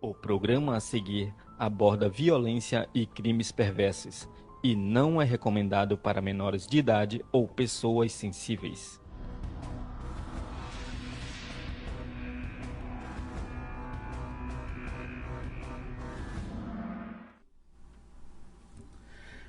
O programa a seguir aborda violência e crimes perversos e não é recomendado para menores de idade ou pessoas sensíveis.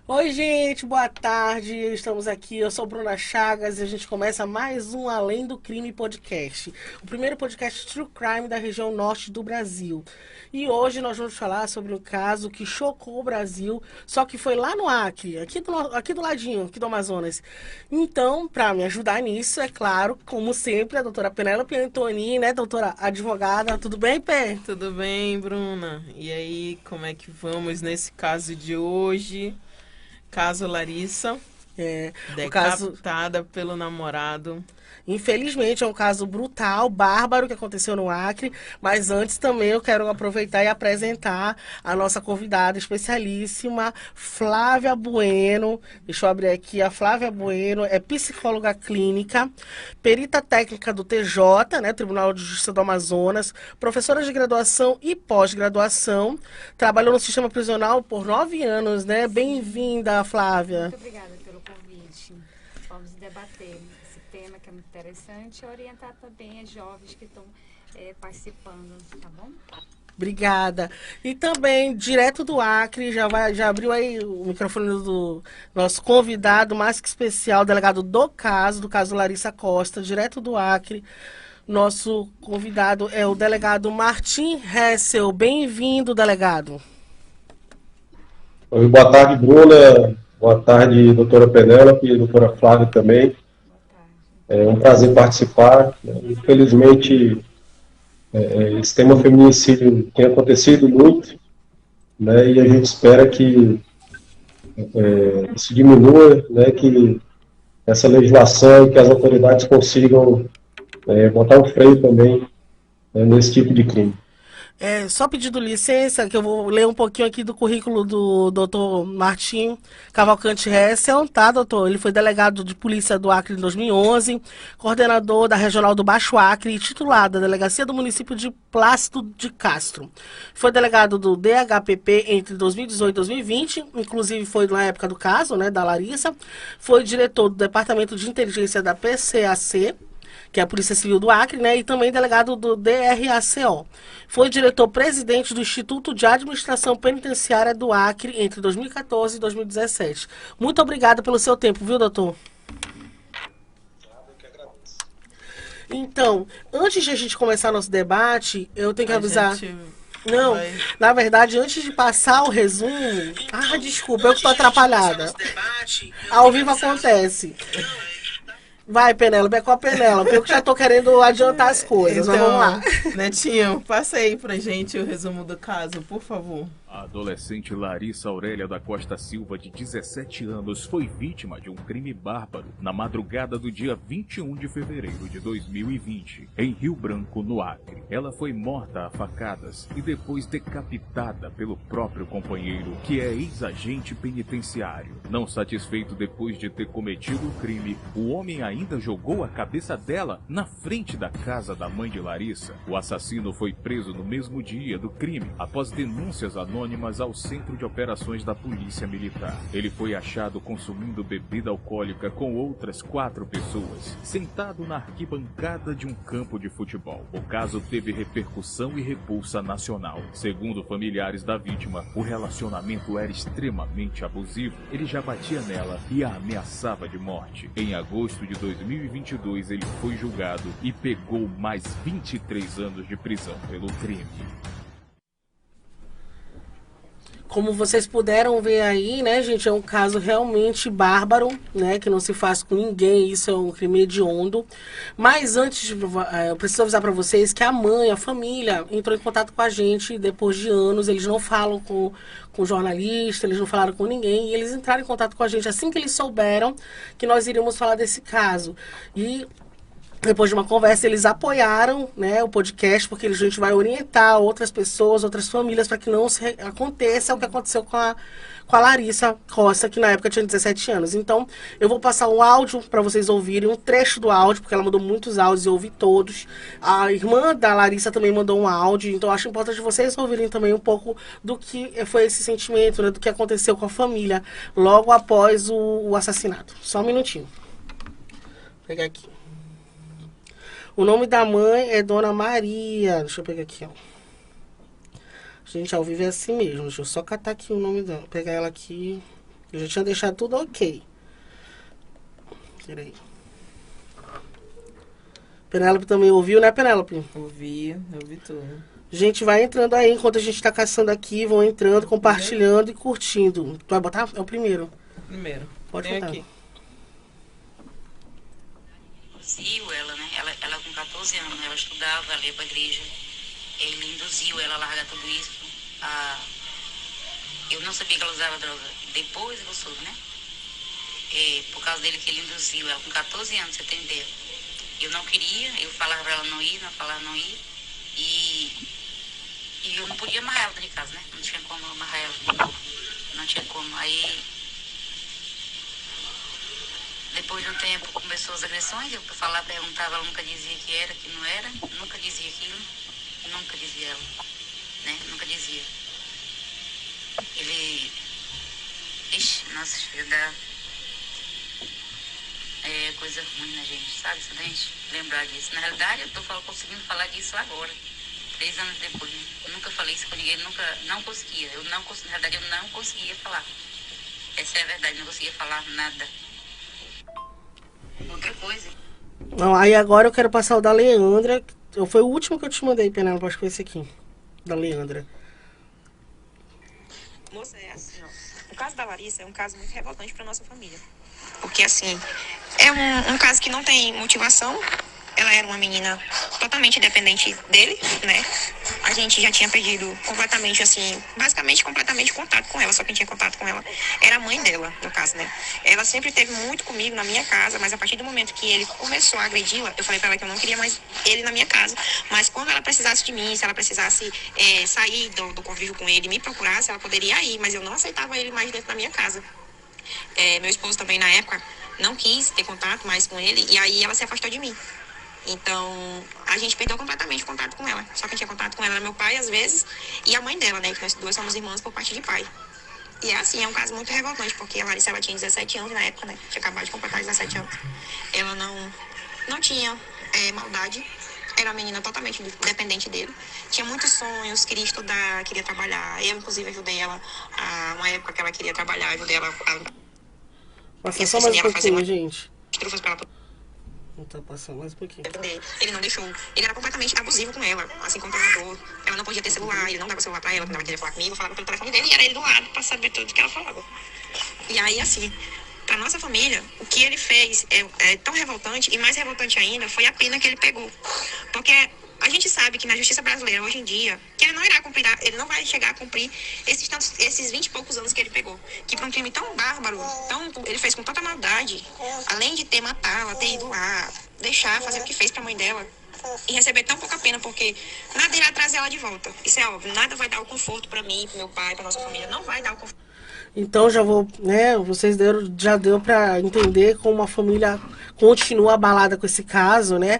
Oi, gente, boa tarde. Estamos aqui. Eu sou Bruna Chagas e a gente começa mais um Além do Crime podcast, o primeiro podcast True Crime da região norte do Brasil. E hoje nós vamos falar sobre um caso que chocou o Brasil, só que foi lá no Acre, aqui do ladinho, aqui do Amazonas. Então, para me ajudar nisso, é claro, como sempre, a doutora Penélope Antoni, né, doutora advogada. Tudo bem, Pé? Tudo bem, Bruna? E aí, como é que vamos nesse caso de hoje? Caso Larissa, O caso, decapitada pelo namorado. infelizmente, é um caso brutal, bárbaro que aconteceu no Acre, mas antes também eu quero aproveitar e apresentar a nossa convidada especialíssima, Flávia Bueno. Deixa eu abrir aqui. A Flávia Bueno é psicóloga clínica, perita técnica do TJ, né, Tribunal de Justiça do Amazonas, professora de graduação e pós-graduação, trabalhou no sistema prisional por 9 anos, né? Bem-vinda, Flávia. Muito obrigada pelo convite. Vamos debater esse tema que é muito interessante e orientar também as jovens que estão participando, tá bom? Obrigada. E também, direto do Acre, já abriu aí o microfone do nosso convidado mais que especial, delegado do caso Larissa Costa, direto do Acre. Nosso convidado é o delegado Martim Hessel. Bem-vindo, delegado. Oi, boa tarde, Bruna. Boa tarde, doutora Penélope e doutora Flávia também. É um prazer participar. Infelizmente, esse tema feminicídio tem acontecido muito, né, e a gente espera que isso diminua, né, que essa legislação e que as autoridades consigam botar um freio também, né, nesse tipo de crime. Só pedindo licença, que eu vou ler um pouquinho aqui do currículo do doutor Martim Cavalcante Hessel, tá, doutor? Ele foi delegado de polícia do Acre em 2011, coordenador da Regional do Baixo Acre e titular da Delegacia do município de Plácido de Castro. Foi delegado do DHPP entre 2018 e 2020, inclusive foi na época do caso, né, da Larissa. Foi diretor do Departamento de Inteligência da PCAC, que é a Polícia Civil do Acre, né, e também delegado do DRACO. Foi diretor-presidente do Instituto de Administração Penitenciária do Acre entre 2014 e 2017. Muito obrigada pelo seu tempo, viu, doutor? Eu que agradeço. Então, antes de a gente começar nosso debate, eu tenho que A avisar... gente Não, vai- na verdade, antes de passar o resumo... Ah, desculpa, eu que tô atrapalhada. Ao vivo acontece. Vai, Penélope, é com a Penélope. Eu que já tô querendo adiantar as coisas, mas vamos lá. Netinho, passa aí pra gente o resumo do caso, por favor. A adolescente Larissa Aurélia da Costa Silva, de 17 anos, foi vítima de um crime bárbaro na madrugada do dia 21 de fevereiro de 2020, em Rio Branco, no Acre. Ela foi morta a facadas e depois decapitada pelo próprio companheiro, que é ex-agente penitenciário. Não satisfeito depois de ter cometido o crime, o homem ainda jogou a cabeça dela na frente da casa da mãe de Larissa. O assassino foi preso no mesmo dia do crime, após denúncias anônimas ao Centro de Operações da Polícia Militar. Ele foi achado consumindo bebida alcoólica com outras 4 pessoas, sentado na arquibancada de um campo de futebol. O caso teve repercussão e repulsa nacional. Segundo familiares da vítima, o relacionamento era extremamente abusivo. Ele já batia nela e a ameaçava de morte. Em agosto de 2022, ele foi julgado e pegou mais 23 anos de prisão pelo crime. Como vocês puderam ver aí, né, gente, é um caso realmente bárbaro, né, que não se faz com ninguém, isso é um crime hediondo. Mas antes, eu preciso avisar para vocês que a mãe, a família, entrou em contato com a gente depois de anos, eles não falam com jornalista, eles não falaram com ninguém, e eles entraram em contato com a gente assim que eles souberam que nós iríamos falar desse caso. E depois de uma conversa, eles apoiaram, né, o podcast, porque a gente vai orientar outras pessoas, outras famílias, para que não aconteça o que aconteceu com a Larissa Costa, que na época tinha 17 anos. Então, eu vou passar um áudio para vocês ouvirem, um trecho do áudio, porque ela mandou muitos áudios e eu ouvi todos. A irmã da Larissa também mandou um áudio, então acho importante vocês ouvirem também um pouco do que foi esse sentimento, né, do que aconteceu com a família logo após o assassinato. Só um minutinho. Vou pegar aqui. O nome da mãe é Dona Maria. Deixa eu pegar aqui, ó. Gente, ao vivo é assim mesmo. Deixa eu só catar aqui o nome dela. Pegar ela aqui. Eu já tinha deixado tudo ok. Peraí. Penélope também ouviu, né, Penélope? Ouvi tudo. Gente, vai entrando aí enquanto a gente tá caçando aqui. Vão entrando, compartilhando e curtindo. Tu vai botar? É o primeiro. Primeiro. Pode Tem botar. aqui. Induziu ela, né? Ela com 14 anos, ela estudava, ela ia pra igreja. Ele induziu ela a largar tudo isso. Eu não sabia que ela usava droga. Depois eu soube, né? Por causa dele que ele induziu ela com 14 anos, você entendeu? Eu não queria, eu falava pra ela não ir, não falava não ir. E eu não podia amarrar ela dentro de casa, né? Não tinha como amarrar ela. Não tinha como. Aí, depois de um tempo, começou as agressões. Eu falava, perguntava, ela nunca dizia que era, que não era. Nunca dizia aquilo. Nunca dizia ela. Né? Nunca dizia. Ele... Ixi, nossa, chega da... É coisa ruim, né, gente? Sabe? Se a gente lembrar disso. Na realidade, eu tô conseguindo falar disso agora. 3 anos depois, né? Eu nunca falei isso com ninguém. Não conseguia. Na realidade, eu não conseguia falar. Essa é a verdade. Não conseguia falar nada. Outra coisa. Não, aí agora eu quero passar o da Leandra. Foi o último que eu te mandei, Penélope. Acho que foi esse aqui. Da Leandra. Moça, é assim, ó. O caso da Larissa é um caso muito revoltante pra nossa família. Porque, assim, é um caso que não tem motivação. Ela era uma menina totalmente dependente dele, né? A gente já tinha perdido completamente, assim, basicamente completamente contato com ela. Só quem tinha contato com ela era a mãe dela, no caso, né? Ela sempre esteve muito comigo na minha casa, mas a partir do momento que ele começou a agredi-la, eu falei pra ela que eu não queria mais ele na minha casa. Mas quando ela precisasse de mim, se ela precisasse sair do convívio com ele, me procurasse, ela poderia ir, mas eu não aceitava ele mais dentro da minha casa. Meu esposo também, na época, não quis ter contato mais com ele, e aí ela se afastou de mim. Então, a gente perdeu completamente o contato com ela. Só quem tinha contato com ela era meu pai, às vezes, e a mãe dela, né? Que nós duas somos irmãs por parte de pai. E é assim, é um caso muito revoltante, porque a Larissa, ela tinha 17 anos na época, né? Tinha acabado de completar 17 anos. Ela não tinha maldade. Era uma menina totalmente dependente dele. Tinha muitos sonhos, queria estudar, queria trabalhar. Eu, inclusive, ajudei ela uma época que ela queria trabalhar, ajudei ela Passa só mais um pouquinho, gente. Trufas pra ela. Não tá passando mais um pouquinho. Ele não deixou. Ele era completamente abusivo com ela, assim, controlador. Ela não podia ter celular, ele não dava celular pra ela, quando ela queria falar comigo, eu falava pelo telefone dele e era ele do lado pra saber tudo que ela falava. E aí, assim, pra nossa família, o que ele fez é tão revoltante, e mais revoltante ainda foi a pena que ele pegou. Porque a gente sabe que na justiça brasileira, hoje em dia, que ele não irá cumprir, ele não vai chegar a cumprir esses 20 e poucos anos que ele pegou. Que para um crime tão bárbaro, ele fez com tanta maldade, além de ter matá-la, ter ido lá, deixar, fazer o que fez pra mãe dela, e receber tão pouca pena, porque nada irá trazer ela de volta. Isso é óbvio, nada vai dar o conforto pra mim, pro meu pai, pra nossa família, não vai dar o conforto. Então já vou, né, já deu para entender como a família continua abalada com esse caso, né?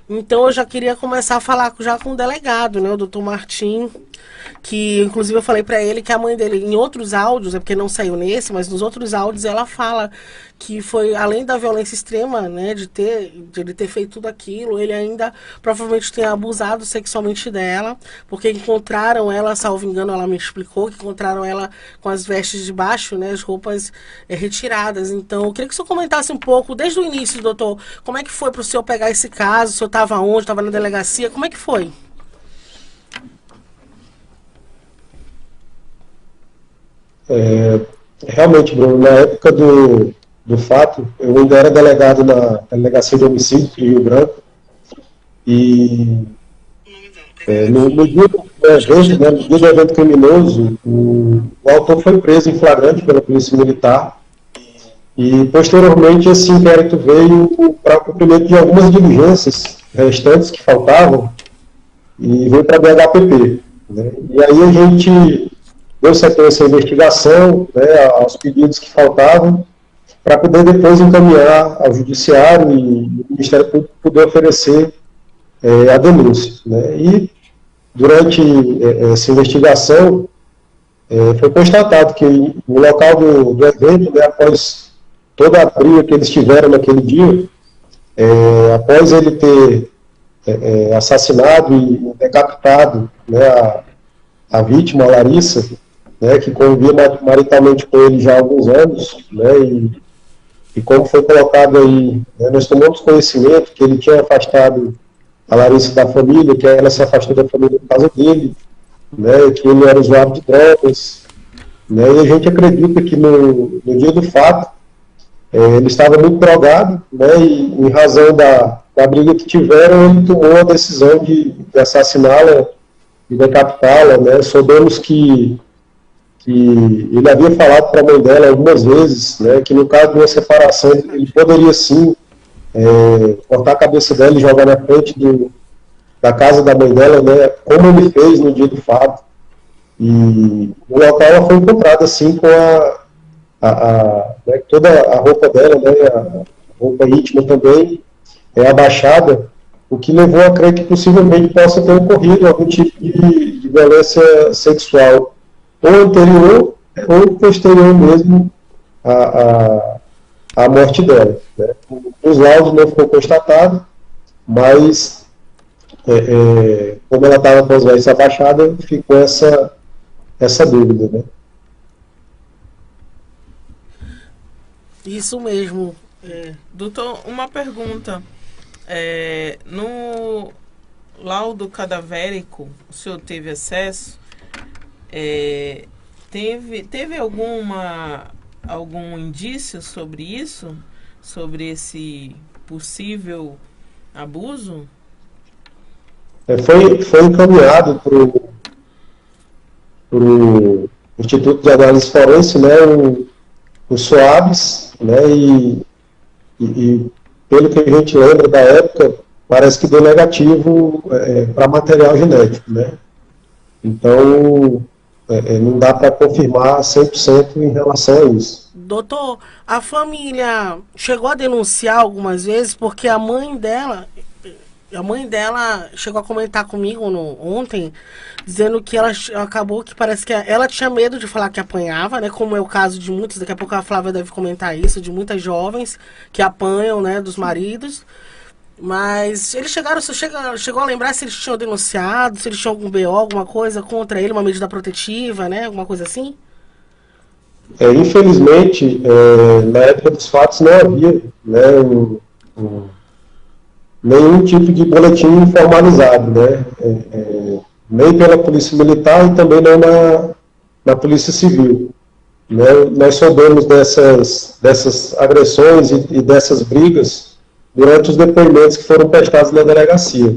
Então eu já queria começar a falar já com o delegado, né, o doutor Martim, que inclusive eu falei para ele que a mãe dele, em outros áudios, é porque não saiu nesse, mas nos outros áudios ela fala que foi, além da violência extrema, né, de ele ter feito tudo aquilo, ele ainda provavelmente tenha abusado sexualmente dela, porque encontraram ela, salvo engano, ela me explicou, que encontraram ela com as vestes de baixo, né, as roupas retiradas. Então, eu queria que o senhor comentasse um pouco, desde o início, doutor, como é que foi para o senhor pegar esse caso, o senhor estava onde, estava na delegacia, como é que foi? Realmente, Bruno, na época do fato, eu ainda era delegado na delegacia de homicídio de Rio Branco, e no dia do evento criminoso, o autor foi preso em flagrante pela polícia militar, E, posteriormente, esse inquérito veio para cumprimento de algumas diligências restantes que faltavam e veio para a BHPP. Né? E aí a gente deu sequência à investigação, né, aos pedidos que faltavam, para poder depois encaminhar ao Judiciário e o Ministério Público poder oferecer a denúncia. Né? E, durante essa investigação, foi constatado que no local do evento, né, após toda a briga que eles tiveram naquele dia, após ele ter assassinado e decapitado, né, a vítima, a Larissa, né, que convivia maritalmente com ele já há alguns anos, né, e como foi colocado aí, né, nós tomamos conhecimento que ele tinha afastado a Larissa da família, que ela se afastou da família por causa dele, né, que ele era usuário de drogas, né, e a gente acredita que no dia do fato, ele estava muito drogado, né, e em razão da briga que tiveram, ele tomou a decisão de assassiná-la e decapitá-la, né. Soubemos que ele havia falado para a mãe dela algumas vezes, né, que no caso de uma separação ele poderia sim cortar a cabeça dela e jogar na frente da casa da mãe dela, né, como ele fez no dia do fato. E no local ela foi encontrada assim com né, toda a roupa dela, né, a roupa íntima também, abaixada, o que levou a crer que possivelmente possa ter ocorrido algum tipo de violência sexual, ou anterior ou posterior mesmo à morte dela. Né. Os laudos não ficou constatado, mas como ela estava com as vestes abaixadas, ficou essa dúvida, né? Isso mesmo. Doutor, uma pergunta. No laudo cadavérico, o senhor teve acesso? Teve algum indício sobre isso? Sobre esse possível abuso? Foi encaminhado para o Instituto de Análise Forense, né, o SOABS, né, e pelo que a gente lembra da época, parece que deu negativo para material genético, né. Então, não dá para confirmar 100% em relação a isso. Doutor, a família chegou a denunciar algumas vezes porque a mãe dela chegou a comentar comigo ontem, dizendo que ela acabou que parece que ela tinha medo de falar que apanhava, né? Como é o caso de muitos, daqui a pouco a Flávia deve comentar isso, de muitas jovens que apanham, né, dos maridos. Mas eles chegou a lembrar se eles tinham denunciado, se eles tinham algum BO, alguma coisa contra ele, uma medida protetiva, né? Alguma coisa assim? Infelizmente, na época dos fatos não havia, né, nenhum tipo de boletim formalizado, né, nem pela Polícia Militar e também não na Polícia Civil. Né. Nós soubemos dessas agressões e dessas brigas durante os depoimentos que foram prestados na delegacia.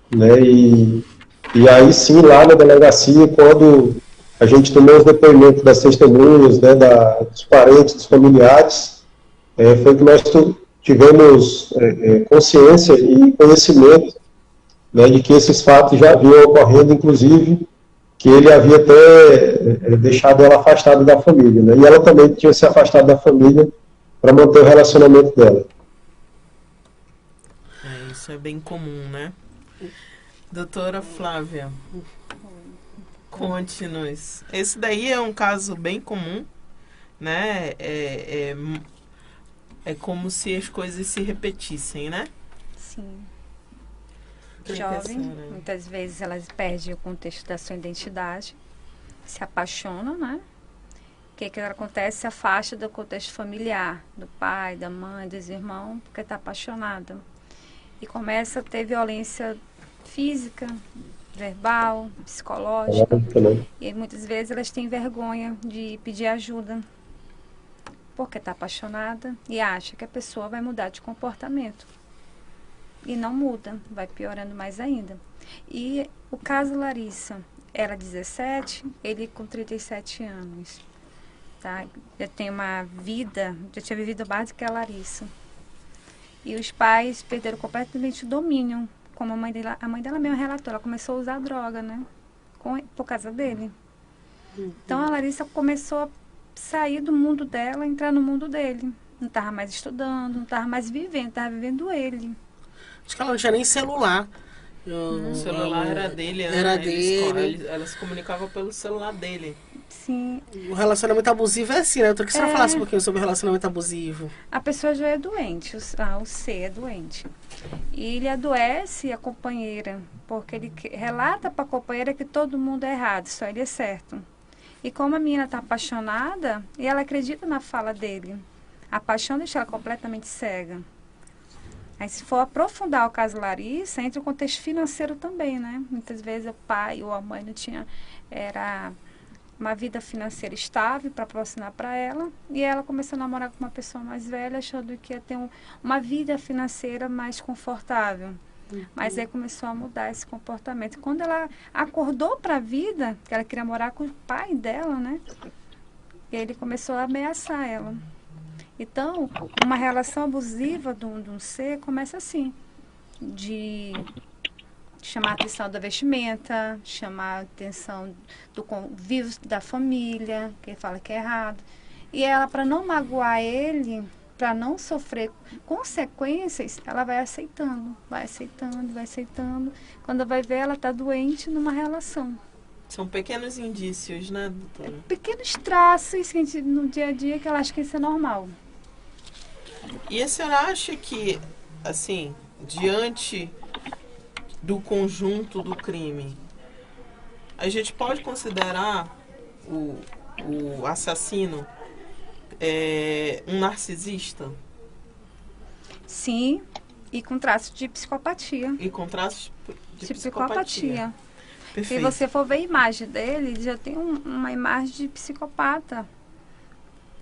Né, e aí sim, lá na delegacia, quando a gente tomou os depoimentos das testemunhas, né, dos parentes, dos familiares, foi que nós tivemos consciência e conhecimento, né, de que esses fatos já haviam ocorrendo, inclusive que ele havia até deixado ela afastada da família, né, e ela também tinha se afastado da família para manter o relacionamento dela. Isso é bem comum, né? Doutora Flávia, conte-nos. Esse daí é um caso bem comum, né? É como se as coisas se repetissem, né? Sim. Jovem, muitas vezes elas perdem o contexto da sua identidade, se apaixonam, né? O que acontece? Se afasta do contexto familiar, do pai, da mãe, dos irmãos, porque está apaixonada. E começa a ter violência física, verbal, psicológica. E muitas vezes elas têm vergonha de pedir ajuda, porque está apaixonada e acha que a pessoa vai mudar de comportamento. E não muda, vai piorando mais ainda. E o caso Larissa, ela 17, ele com 37 anos. tá? Já tem uma vida, já tinha vivido mais do que a Larissa. E os pais perderam completamente o domínio. Como a mãe dela mesma relatou, ela começou a usar droga, né? Por causa dele. Então a Larissa começou a sair do mundo dela, entrar no mundo dele. Não estava mais estudando, não estava mais vivendo, estava vivendo ele. Acho que ela não tinha nem celular. O celular era dele, né? Era dele. Ela se comunicava pelo celular dele. Sim. O relacionamento abusivo é assim, né? Eu queria que você falasse um pouquinho sobre o relacionamento abusivo. A pessoa já é doente, o C é doente. E ele adoece a companheira, porque ele relata para a companheira que todo mundo é errado, só ele é certo. E como a menina está apaixonada, e ela acredita na fala dele, a paixão deixa ela completamente cega. Aí, se for aprofundar o caso Larissa, entra o contexto financeiro também, né? Muitas vezes o pai ou a mãe não tinha uma vida financeira estável para proporcionar para ela, e ela começou a namorar com uma pessoa mais velha, achando que ia ter uma vida financeira mais confortável. Mas aí começou a mudar esse comportamento. Quando ela acordou para a vida, que ela queria morar com o pai dela, né? Ele começou a ameaçar ela. Então, uma relação abusiva de um ser começa assim, de chamar a atenção da vestimenta, chamar a atenção do convívio da família, que ele fala que é errado. E ela, para não magoar ele, para não sofrer consequências, ela vai aceitando, vai aceitando, vai aceitando. Quando vai ver, ela está doente numa relação. São pequenos indícios, né, doutora? Pequenos traços que a gente, no dia a dia, que ela acha que isso é normal. E a senhora acha que, assim, diante do conjunto do crime, a gente pode considerar o assassino um narcisista? Sim, e com traços de psicopatia. E com traços de psicopatia. Perfeito. Se você for ver a imagem dele, ele já tem uma imagem de psicopata.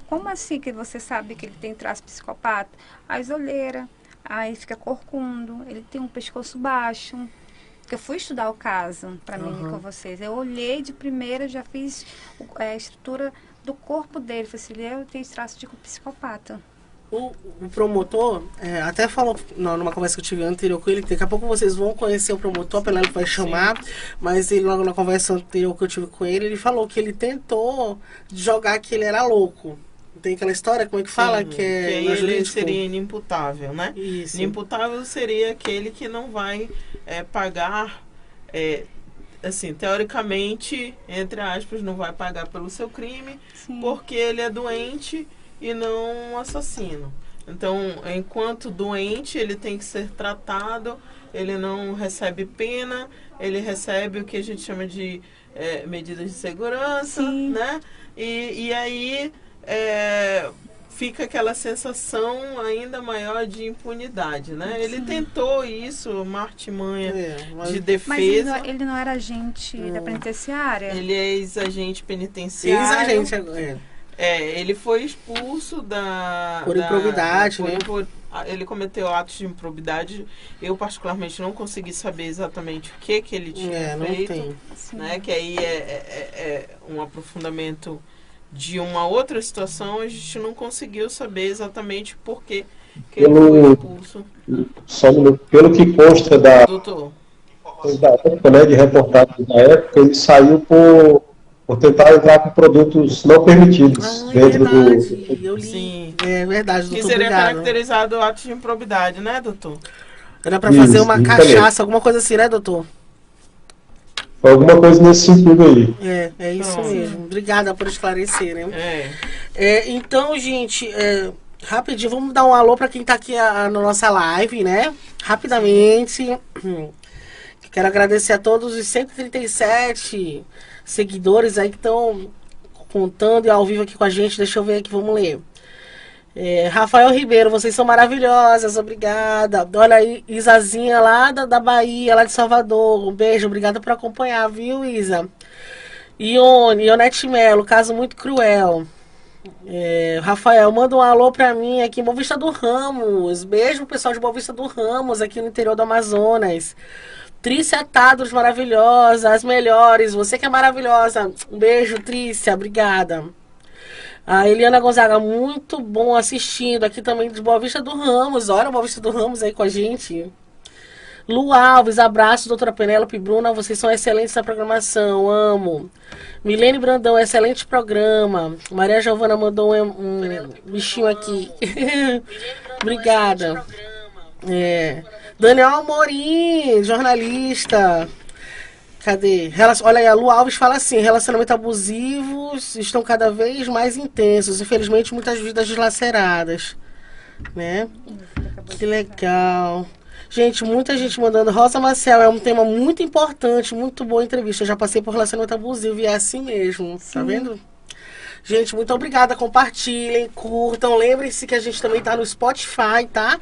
Como assim que você sabe que ele tem traço psicopata? As olheiras, aí fica corcundo, ele tem um pescoço baixo. Porque eu fui estudar o caso para mim com vocês. Eu olhei de primeira, já fiz a estrutura do corpo dele. Falei assim, eu tenho traço de psicopata. O promotor até falou numa conversa que eu tive anterior com ele, que daqui a pouco vocês vão conhecer o promotor, a Penélope vai chamar, mas ele logo na conversa anterior que eu tive com ele falou que ele tentou jogar que ele era louco. Tem aquela história, como é que fala? Sim, que ele seria inimputável, né? Isso. Inimputável seria aquele que não vai pagar, assim, teoricamente, entre aspas, não vai pagar pelo seu crime, porque ele é doente e não um assassino. Então, enquanto doente, ele tem que ser tratado, ele não recebe pena, ele recebe o que a gente chama de medidas de segurança, né? E aí fica aquela sensação ainda maior de impunidade, né? Ele tentou isso, uma artimanha de defesa. Mas ele não era agente da penitenciária? Ele é ex-agente penitenciário. Ex-agente, ele foi expulso por improbidade, né? Ele cometeu atos de improbidade. Eu, particularmente, não consegui saber exatamente o que ele tinha feito. Né? Que aí é um aprofundamento de uma outra situação. A gente não conseguiu saber exatamente por que ele foi expulso. Pelo que consta da época, né, de reportagem da época, ele saiu por tentar entrar com produtos não permitidos dentro do... Eu li. Sim. É verdade, doutor. Que seria caracterizado ato de improbidade, né, doutor? Era pra fazer uma cachaça, alguma coisa assim, né, doutor? Foi alguma coisa nesse sentido aí. É isso mesmo. Obrigada por esclarecer, né? Então, gente, rapidinho, vamos dar um alô pra quem tá aqui na nossa live, né? Rapidamente. Quero agradecer a todos os 137 seguidores aí que estão contando e ao vivo aqui com a gente. Deixa eu ver aqui, vamos ler. Rafael Ribeiro, vocês são maravilhosas, obrigada. Olha aí, Isazinha lá da Bahia, lá de Salvador, um beijo, obrigada por acompanhar, viu, Isa? Ionete Melo, caso muito cruel. Rafael, manda um alô pra mim aqui em Boa Vista do Ramos, beijo pessoal de Boa Vista do Ramos, aqui no interior do Amazonas. Trícia Tadros, maravilhosa, as melhores, você que é maravilhosa, um beijo, Trícia, obrigada. A Eliana Gonzaga, muito bom assistindo. Aqui também de Boa Vista do Ramos. Olha, Boa Vista do Ramos aí com a gente. Lu Alves, abraço, doutora Penélope e Bruna. Vocês são excelentes na programação, amo. Milene Brandão, excelente programa. Maria Giovana mandou um bichinho aqui. Obrigada. Daniel Amorim, jornalista. Cadê? Olha aí, a Lu Alves fala assim: relacionamentos abusivos estão cada vez mais intensos. Infelizmente, muitas vidas dilaceradas. Né? Que legal. Gente, muita gente mandando. Rosa Maciel, é um tema muito importante, muito boa entrevista. Eu já passei por relacionamento abusivo e é assim mesmo. Sim. Tá vendo? Gente, muito obrigada. Compartilhem, curtam. Lembrem-se que a gente também tá no Spotify, tá?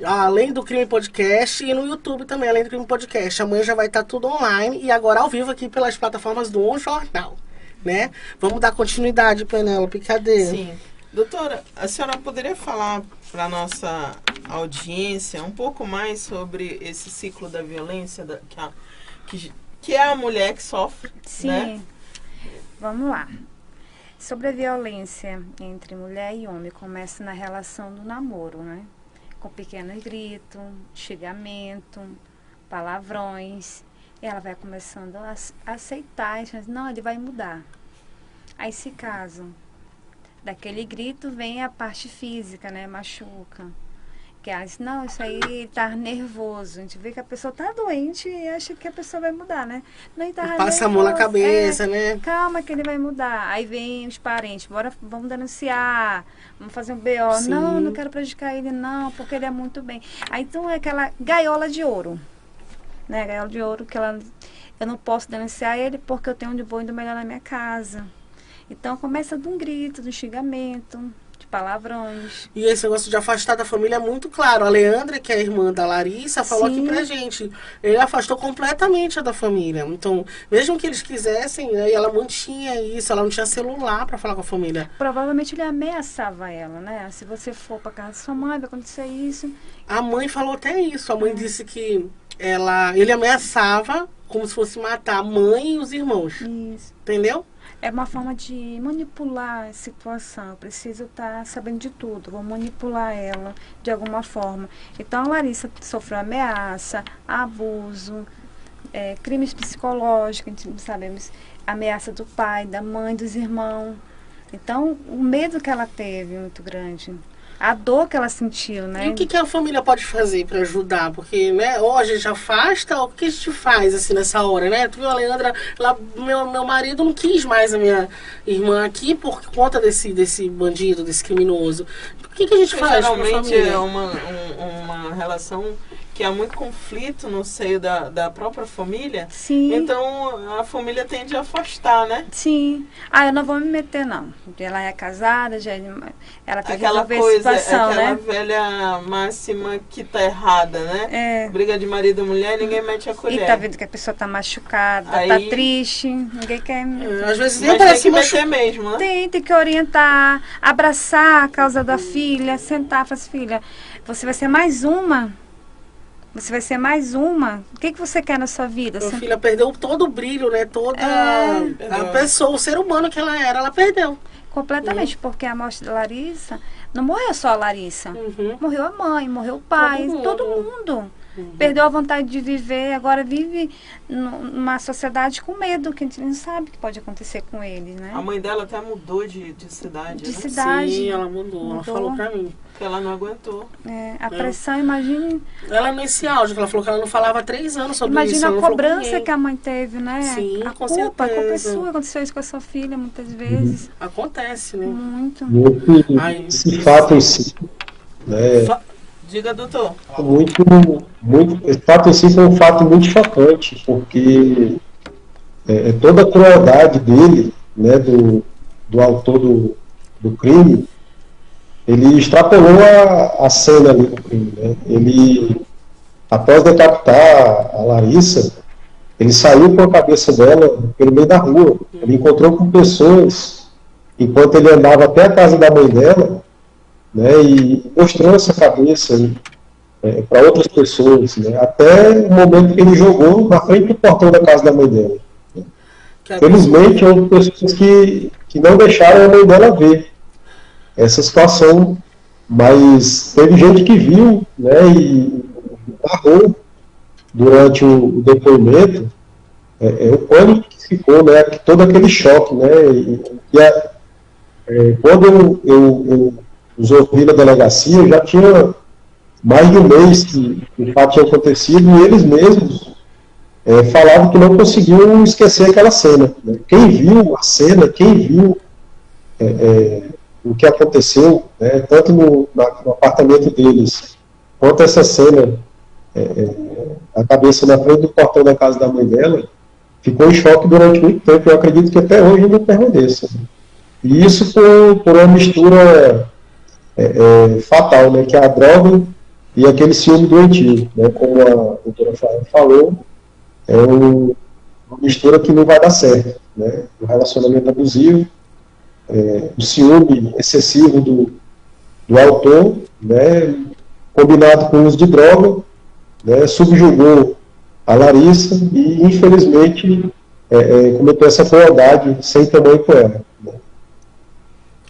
Além do Crime Podcast, e no YouTube também, além do Crime Podcast. Amanhã já vai estar tudo online e agora ao vivo aqui pelas plataformas do On Jornal, né? Vamos dar continuidade, Penélope. Cadê? Sim. Doutora, a senhora poderia falar para a nossa audiência um pouco mais sobre esse ciclo da violência que é a mulher que sofre? Sim. Né? Vamos lá. Sobre a violência entre mulher e homem, começa na relação do namoro, né? Com pequenos gritos, xingamento, palavrões. E ela vai começando a aceitar, não, ele vai mudar. Aí se casam. Daquele grito vem a parte física, né? Machuca. Que ela diz, não, isso aí tá nervoso. A gente vê que a pessoa tá doente e acha que a pessoa vai mudar, né? Não, ele tá passa nervoso, a mão na cabeça, né? Calma que ele vai mudar. Aí vem os parentes, vamos denunciar, vamos fazer um BO. Sim. Não, não quero prejudicar ele, não, porque ele é muito bem. Aí então é aquela gaiola de ouro, né? Gaiola de ouro que eu não posso denunciar ele porque eu tenho onde vou indo melhor na minha casa. Então começa de um grito, de um xingamento, de palavrões. E esse negócio de afastar da família é muito claro. A Leandra, que é a irmã da Larissa, falou Sim. aqui pra gente. Ele afastou completamente a da família. Então, mesmo que eles quisessem, né, ela mantinha isso, ela não tinha celular pra falar com a família. Provavelmente ele ameaçava ela, né? Se você for pra casa da sua mãe, vai acontecer isso. A mãe falou até isso. A mãe disse que ele ameaçava como se fosse matar a mãe e os irmãos. Isso. Entendeu? É uma forma de manipular a situação. Eu preciso estar sabendo de tudo. Vou manipular ela de alguma forma. Então, a Larissa sofreu ameaça, abuso, crimes psicológicos, a gente não sabemos, ameaça do pai, da mãe, dos irmãos. Então, o medo que ela teve é muito grande. A dor que ela sentiu, né? E o que a família pode fazer para ajudar? Porque, né, ou a gente afasta, ou o que a gente faz, assim, nessa hora, né? Tu viu, a Leandra, meu marido não quis mais a minha irmã aqui por conta desse bandido, desse criminoso. O que a gente faz com a Geralmente família? é uma relação que há muito conflito no seio da própria família. Sim. Então, a família tende a afastar, né? Sim. Eu não vou me meter, não. Ela é casada, ela tem que Aquela resolver coisa, a situação, aquela né? velha máxima que tá errada, né? Briga de marido e mulher, ninguém mete a colher. E tá vendo que a pessoa tá machucada, Aí, tá triste, ninguém quer... Às vezes nem mas parece tem que meter mesmo, né? Tem que orientar, abraçar a causa da filha, sentar e falar assim, filha, você vai ser mais uma... Você vai ser mais uma. O que você quer na sua vida? Minha filha perdeu todo o brilho, né? Toda a pessoa, o ser humano que ela era, ela perdeu. Completamente, porque a morte da Larissa, não morreu só a Larissa. Morreu a mãe, morreu o pai, todo mundo. Perdeu a vontade de viver, agora vive numa sociedade com medo, que a gente não sabe o que pode acontecer com ele, né? A mãe dela até mudou de cidade, De né? cidade. Sim, ela mudou. Ela falou pra mim. Que ela não aguentou. A pressão, imagine... Ela nesse áudio, que ela falou que ela não falava há 3 anos sobre isso. Imagina a cobrança que a mãe teve, né? Sim, a com culpa é certeza. sua, aconteceu isso com a sua filha muitas vezes. Acontece, né? Muito. Esse fato em si, né? Diga, doutor. Esse fato em si foi um fato muito chocante, porque toda a crueldade dele, né, do autor do crime, ele extrapolou a cena ali do crime, né? Ele, após decapitar a Larissa, ele saiu com a cabeça dela pelo meio da rua. Ele encontrou com pessoas, enquanto ele andava até a casa da mãe dela, né, e mostrou essa cabeça para outras pessoas, né, até o momento que ele jogou na frente do portão da casa da mãe dela. Felizmente, houve pessoas que não deixaram a mãe dela ver. essa situação, mas teve gente que viu, né, e narrou durante o depoimento o pânico que ficou, né, todo aquele choque, né, quando eu os ouvi na delegacia, já tinha mais de um mês que o fato tinha acontecido e eles mesmos falavam que não conseguiam esquecer aquela cena. Né? Quem viu a cena, quem viu o que aconteceu, né, tanto no apartamento deles, quanto essa cena, a cabeça na frente do portão da casa da mãe dela, ficou em choque durante muito tempo. Eu acredito que até hoje ainda permaneça. E isso por uma mistura fatal, né, que é a droga e aquele ciúme doentio, né, como a doutora Flávia falou, é uma mistura que não vai dar certo, né, o relacionamento abusivo, o ciúme excessivo do autor, né, combinado com o uso de droga, né, subjugou a Larissa e, infelizmente, cometeu essa crueldade sem tamanho com ela. Né.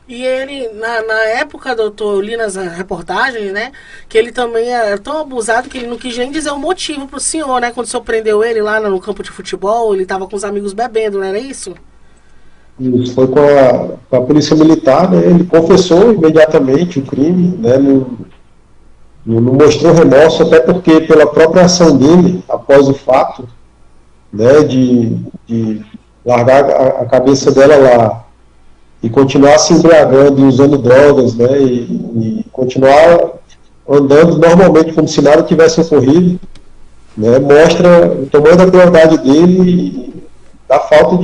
E ele, na época, doutor, eu li nas reportagens, né, que ele também era tão abusado que ele não quis nem dizer o motivo pro senhor, né, quando o senhor prendeu ele lá no campo de futebol, ele estava com os amigos bebendo, não era isso? Isso, foi com a polícia militar, né, ele confessou imediatamente o crime, né, não mostrou remorso, até porque pela própria ação dele, após o fato, né, de largar a cabeça dela lá, e continuar se embriagando e usando drogas, né, e continuar andando normalmente como se nada tivesse ocorrido, né, mostra o tamanho da crueldade dele e da falta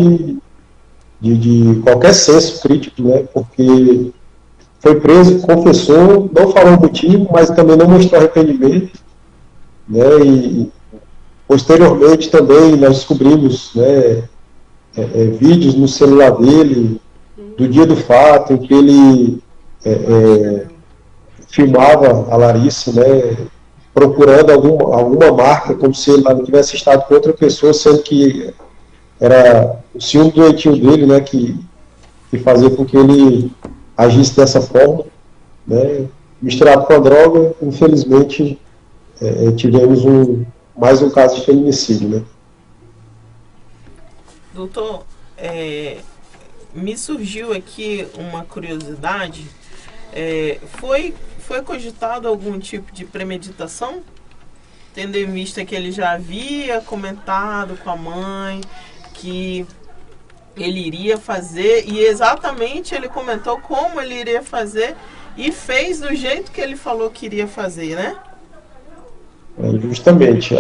de qualquer senso crítico, né, porque foi preso, confessou, não falou o motivo, mas também não mostrou arrependimento, né, e posteriormente também nós descobrimos, né, vídeos no celular dele, do dia do fato, em que ele filmava a Larissa, né, procurando alguma marca, como se ele tivesse estado com outra pessoa, sendo que era o ciúme doentio dele, né, que fazia com que ele agisse dessa forma, né, misturado com a droga. Infelizmente, tivemos mais um caso de feminicídio, né. Doutor, me surgiu aqui uma curiosidade. Foi cogitado algum tipo de premeditação? Tendo em vista que ele já havia comentado com a mãe que ele iria fazer, e exatamente ele comentou como ele iria fazer e fez do jeito que ele falou que iria fazer, né? Justamente.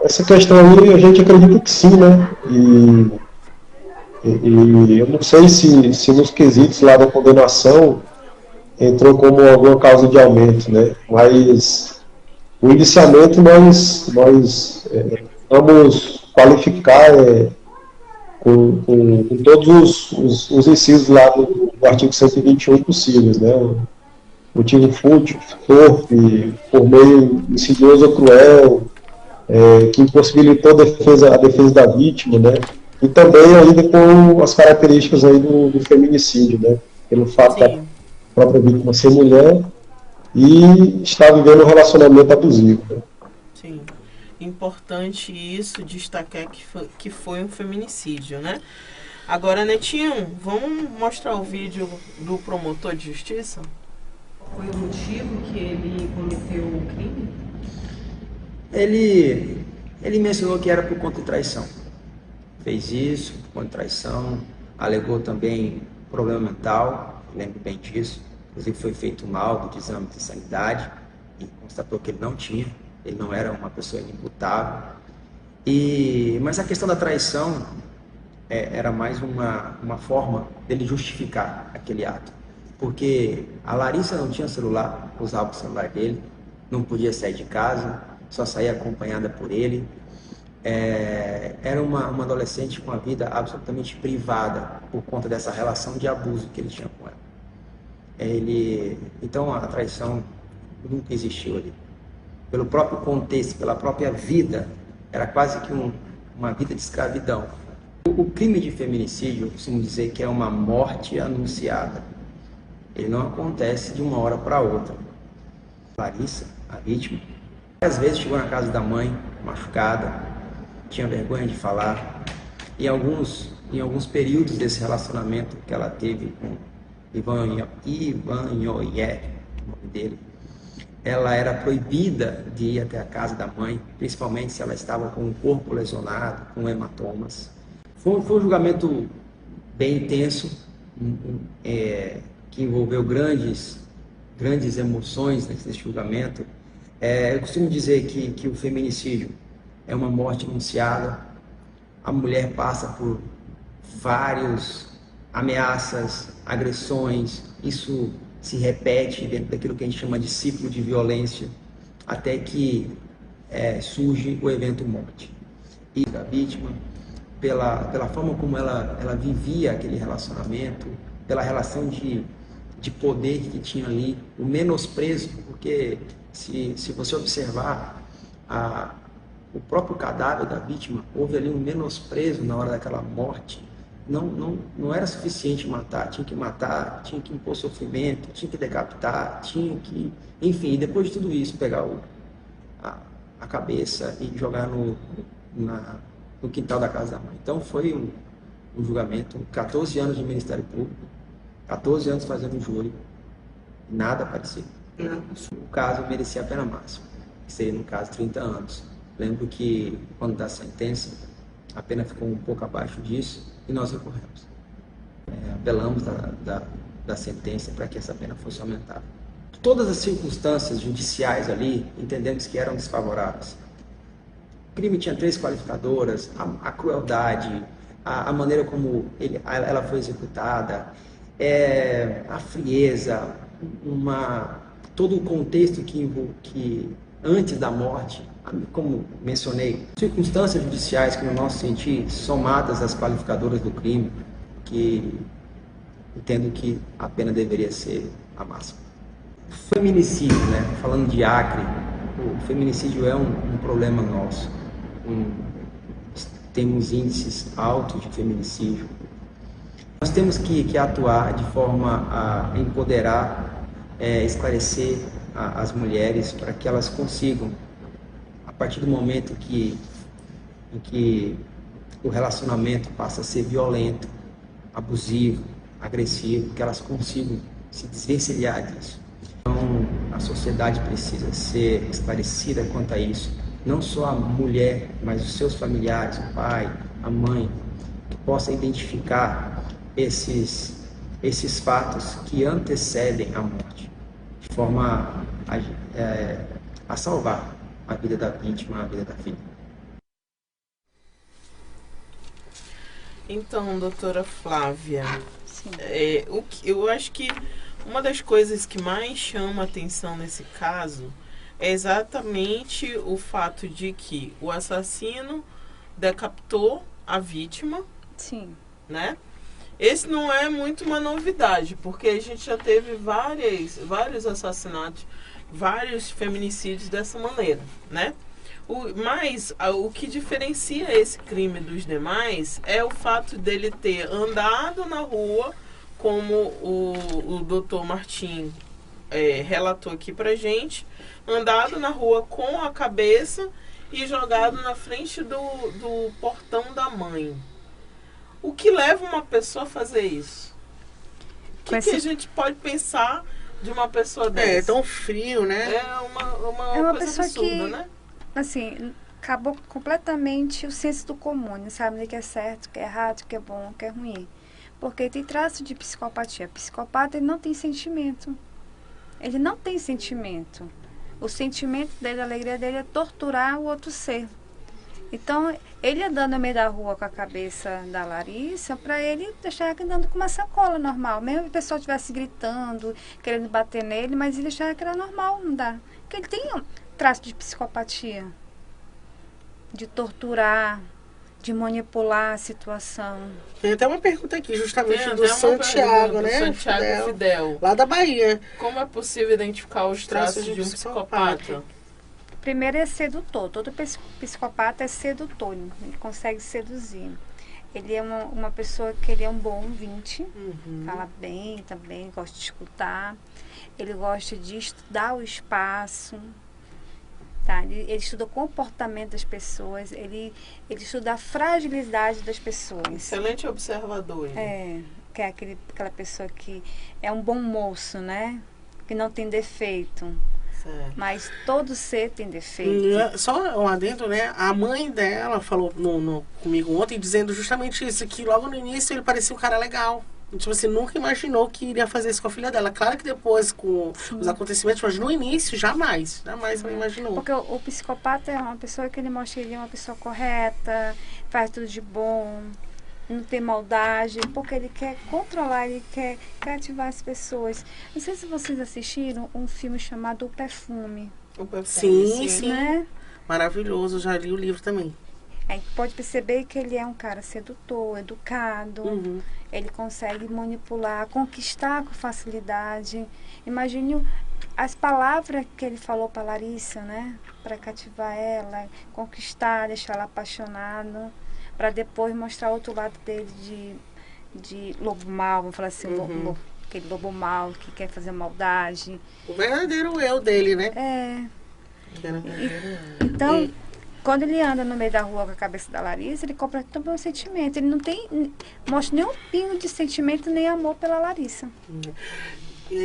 Essa questão aí a gente acredita que sim, né? E eu não sei se nos quesitos lá da condenação entrou como alguma causa de aumento, né? Mas o indiciamento nós vamos qualificar com todos os incisos lá do artigo 121 possíveis, né? Motivo fútil, torpe, por meio insidioso ou cruel, que impossibilitou a defesa da vítima, né? E também ainda com as características aí do feminicídio, né? Pelo fato da própria vítima ser mulher e estar vivendo um relacionamento abusivo. Né? Sim. Importante isso, destacar que foi um feminicídio, né? Agora, Netinho, vamos mostrar o vídeo do promotor de justiça? Foi o motivo que ele cometeu o crime? Ele mencionou que era por conta de traição. Fez isso por conta de traição, alegou também problema mental, lembro bem disso. Inclusive foi feito um laudo de exame de sanidade e constatou que ele não tinha, ele não era uma pessoa inimputável. Mas a questão da traição era mais uma forma dele justificar aquele ato. Porque a Larissa não tinha celular, usava o celular dele, não podia sair de casa, só saía acompanhada por ele. Era uma adolescente com a vida absolutamente privada por conta dessa relação de abuso que ele tinha com ela. Então a traição nunca existiu ali. Pelo próprio contexto, pela própria vida, era quase que uma vida de escravidão. O crime de feminicídio, eu costumo dizer que é uma morte anunciada. Ele não acontece de uma hora para outra. Larissa, a vítima, às vezes chegou na casa da mãe, machucada, tinha vergonha de falar. Em alguns períodos desse relacionamento que ela teve com Ivan Ioié, o nome dele, ela era proibida de ir até a casa da mãe, principalmente se ela estava com o corpo lesionado, com hematomas. Foi um julgamento bem intenso, que envolveu grandes emoções nesse julgamento. Eu costumo dizer que o feminicídio é uma morte anunciada. A mulher passa por várias ameaças, agressões, isso se repete dentro daquilo que a gente chama de ciclo de violência, até que surge o evento morte. E a vítima, pela forma como ela vivia aquele relacionamento, pela relação de poder que tinha ali, o menosprezo, porque se você observar o próprio cadáver da vítima, houve ali um menosprezo na hora daquela morte. Não era suficiente matar, tinha que impor sofrimento, tinha que decapitar, tinha que... Enfim, depois de tudo isso, pegar a cabeça e jogar no quintal da casa da mãe. Então foi um julgamento, 14 anos de Ministério Público, 14 anos fazendo júri, nada parecido. O caso merecia a pena máxima, que seria, no caso, 30 anos. Lembro que, quando da sentença, a pena ficou um pouco abaixo disso e nós recorremos. Apelamos da sentença para que essa pena fosse aumentada. Todas as circunstâncias judiciais ali, entendemos que eram desfavoráveis. O crime tinha 3 qualificadoras, a crueldade, a maneira como ela foi executada, a frieza, todo o contexto que antes da morte, como mencionei, circunstâncias judiciais que, no nosso sentir, somadas às qualificadoras do crime, que entendo que a pena deveria ser a máxima. Feminicídio, né? Falando de Acre, o feminicídio é um problema nosso. Temos índices altos de feminicídio. Nós temos que atuar de forma a empoderar, esclarecer as mulheres para que elas consigam, a partir do momento em que o relacionamento passa a ser violento, abusivo, agressivo, que elas consigam se desvencilhar disso. Então, a sociedade precisa ser esclarecida quanto a isso. Não só a mulher, mas os seus familiares, o pai, a mãe, que possa identificar esses fatos que antecedem a morte, de forma a salvar a vida da vítima, a vida da filha. Então, doutora Flávia, eu acho que uma das coisas que mais chama a atenção nesse caso é exatamente o fato de que o assassino decapitou a vítima. Sim. Né? Esse não é muito uma novidade, porque a gente já teve vários assassinatos, vários feminicídios dessa maneira, né? Mas o que diferencia esse crime dos demais é o fato dele ter andado na rua, como o doutor Martim relatou aqui pra gente, andado na rua com a cabeça e jogado na frente do portão da mãe. O que leva uma pessoa a fazer isso? O que a gente pode pensar de uma pessoa dessa? É tão frio, né? É uma coisa pessoa absurda, que, né? Assim, acabou completamente o senso do comum, não sabe o que é certo, o que é errado, o que é bom, o que é ruim. Porque tem traço de psicopatia. Psicopata, ele não tem sentimento. Ele não tem sentimento. O sentimento dele, a alegria dele é torturar o outro ser. Então, ele andando no meio da rua com a cabeça da Larissa, para ele deixar andando com uma sacola normal. Mesmo que o pessoal estivesse gritando, querendo bater nele, mas ele deixava que era normal, não dá. Porque ele tem um traço de psicopatia, de torturar, de manipular a situação. Tem até uma pergunta aqui, justamente do Santiago, né? Santiago Fidel. Lá da Bahia. Como é possível identificar os traços de um psicopata? Primeiro é sedutor. Todo psicopata é sedutor. Ele consegue seduzir. Ele é uma pessoa que ele é um bom ouvinte, fala bem também, gosta de escutar. Ele gosta de estudar o espaço, tá? Ele estuda o comportamento das pessoas, ele estuda a fragilidade das pessoas. Excelente observador. Que é aquela pessoa que é um bom moço, né? Que não tem defeito. Certo. Mas todo ser tem defeito. Só um adendo, né? A mãe dela falou comigo ontem, dizendo justamente isso, que logo no início ele parecia um cara legal. Tipo assim, nunca imaginou que iria fazer isso com a filha dela. Claro que depois, com os acontecimentos, mas no início, jamais ela imaginou. Porque o psicopata é uma pessoa que ele mostra que ele é uma pessoa correta, faz tudo de bom, não tem maldade, porque ele quer controlar, ele quer cativar as pessoas. Não sei se vocês assistiram um filme chamado O Perfume. O Perfume, sim. Né? Maravilhoso, já li o livro também. Aí pode perceber que ele é um cara sedutor, educado, ele consegue manipular, conquistar com facilidade. Imagine as palavras que ele falou para Larissa, né? Para cativar ela, conquistar, deixar ela apaixonada, para depois mostrar outro lado dele de lobo mau, vamos falar assim, aquele lobo mau que quer fazer maldade. O verdadeiro eu dele, né? Então, quando ele anda no meio da rua com a cabeça da Larissa, ele compra também um sentimento. Ele não mostra nem um pingo de sentimento, nem amor pela Larissa.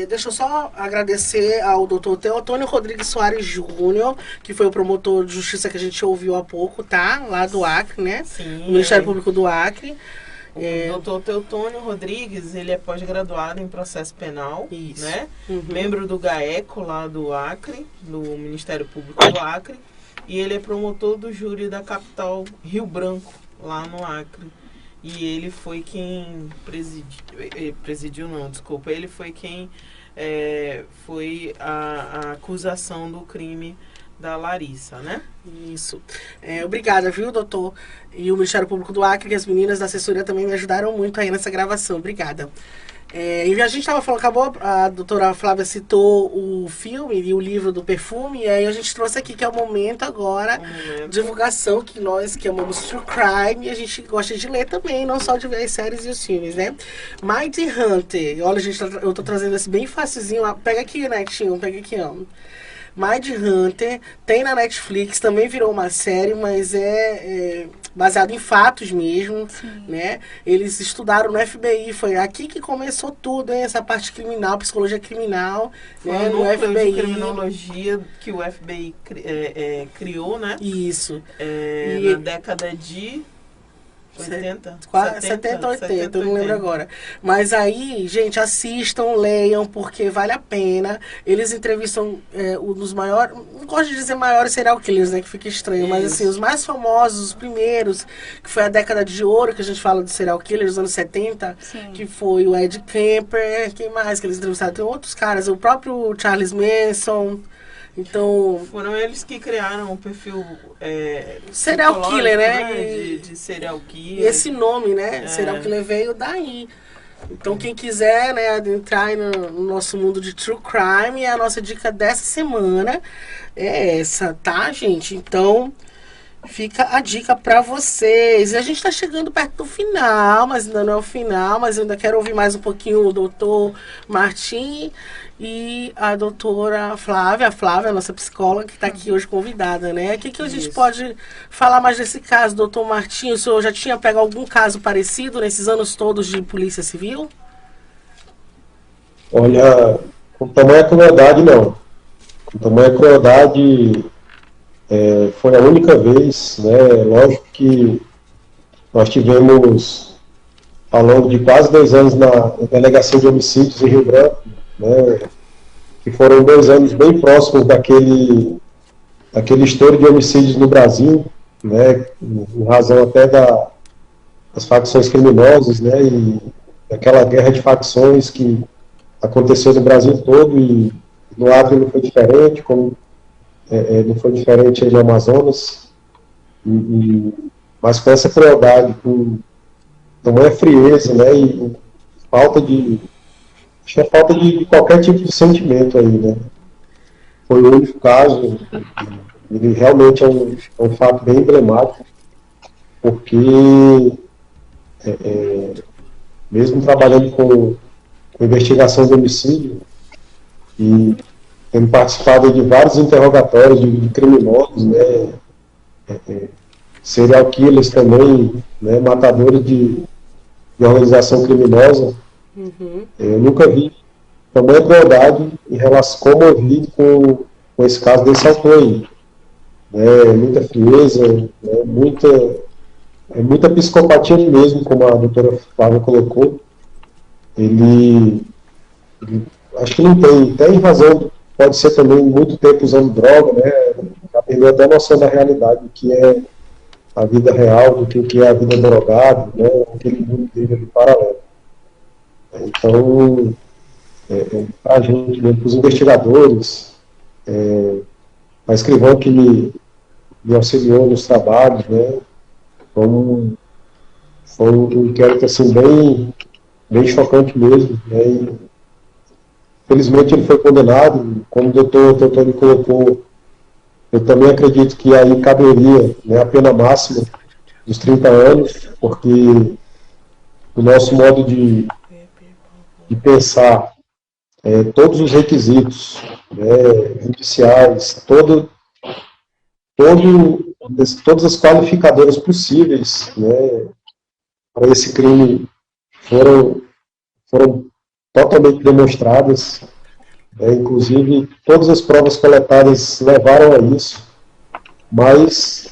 Deixa eu só agradecer ao doutor Teotônio Rodrigues Soares Júnior, que foi o promotor de justiça que a gente ouviu há pouco, tá? Lá do Acre, né? Sim. O Ministério Público do Acre. O doutor Teotônio Rodrigues, ele é pós-graduado em processo penal, né? Membro do GAECO lá do Acre, do Ministério Público do Acre. E ele é promotor do júri da capital Rio Branco, lá no Acre. E ele foi quem ele foi quem foi a acusação do crime da Larissa, né? Isso. Obrigada, viu, doutor? E o Ministério Público do Acre e as meninas da assessoria também me ajudaram muito aí nessa gravação. Obrigada. E a gente estava falando, a doutora Flávia citou o filme e o livro do Perfume, e aí a gente trouxe aqui que é o momento agora, divulgação, que nós que amamos True Crime, a gente gosta de ler também, não só de ver as séries e os filmes, né? Mighty Hunter, olha, gente, eu tô trazendo esse bem facilzinho, pega aqui, Netinho, pega aqui, ó. Mighty Hunter, tem na Netflix, também virou uma série, mas é baseado em fatos mesmo, né? Eles estudaram no FBI, foi aqui que começou tudo, hein? Essa parte criminal, psicologia criminal, né? No FBI. De criminologia que o FBI criou, né? Isso. Na década de 70 ou 80, eu não lembro agora. Mas aí, gente, assistam, leiam, porque vale a pena. Eles entrevistam um dos maiores, não gosto de dizer maiores serial killers, né, que fica estranho, mas assim, os mais famosos, os primeiros, que foi a década de ouro, que a gente fala de serial killers, dos anos 70, que foi o Ed Kemper, quem mais que eles entrevistaram? Tem outros caras, o próprio Charles Manson. Então, foram eles que criaram o perfil serial killer, né? De serial killer. Esse nome, né? Serial killer veio daí. Então, quem quiser, né, adentrar no nosso mundo de True Crime, a nossa dica dessa semana é essa, tá, gente? Então, fica a dica pra vocês. E a gente tá chegando perto do final, mas ainda não é o final, mas eu ainda quero ouvir mais um pouquinho o doutor Martim e a doutora Flávia, a nossa psicóloga, que está aqui hoje convidada, né? O que a gente pode falar mais desse caso, doutor Martim? O senhor já tinha pego algum caso parecido nesses anos todos de polícia civil? Olha, com tamanha crueldade, não. Com tamanha crueldade, foi a única vez, né? Lógico que nós tivemos, ao longo de quase 2 anos na Delegacia de Homicídios em Rio Branco, né, que foram 2 anos bem próximos daquele estouro de homicídios no Brasil, né, em razão até das facções criminosas, né, e daquela guerra de facções que aconteceu no Brasil todo, e no Acre não foi diferente, como não foi diferente no Amazonas, mas com essa crueldade, com tamanha frieza, né, e falta de qualquer tipo de sentimento aí, né. Foi o único caso, ele realmente é um fato bem emblemático, porque mesmo trabalhando com investigação de homicídio e tendo participado de vários interrogatórios de criminosos, né, serial killers também, né, matadores de organização criminosa, eu nunca vi tamanha crueldade em relação como eu vi com esse caso desse autor aí. Muita frieza, né, muita psicopatia mesmo, como a doutora Flávia colocou. Ele acho que não tem razão, pode ser também muito tempo usando droga, né, já perdeu até a noção da realidade, do que é a vida real, do que é a vida drogada, né, aquele mundo dele ali paralelo. Então, para a gente, né, para os investigadores, a escrivã que me auxiliou nos trabalhos, né, foi um inquérito assim, bem chocante mesmo, né, e, felizmente ele foi condenado, como o doutor me colocou, eu também acredito que aí caberia, né, a pena máxima dos 30 anos, porque o nosso modo de pensar, todos os requisitos, né, judiciais, todas as qualificadoras possíveis, né, para esse crime foram totalmente demonstradas, inclusive todas as provas coletadas levaram a isso, mas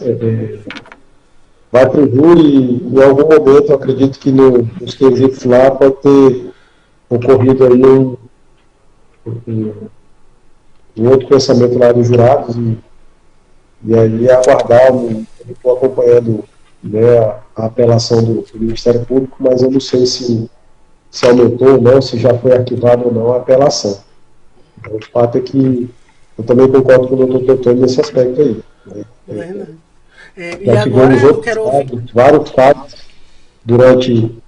vai para o júri e em algum momento eu acredito que nos quesitos lá pode ter ocorrido aí um outro pensamento lá dos jurados e aí aguardar, eu estou acompanhando, né, a apelação do Ministério Público, mas eu não sei se aumentou ou não, se já foi arquivado ou não a apelação. Então, o fato é que eu também concordo com o doutor Totônio nesse aspecto aí. Né? Já tivemos vários casos durante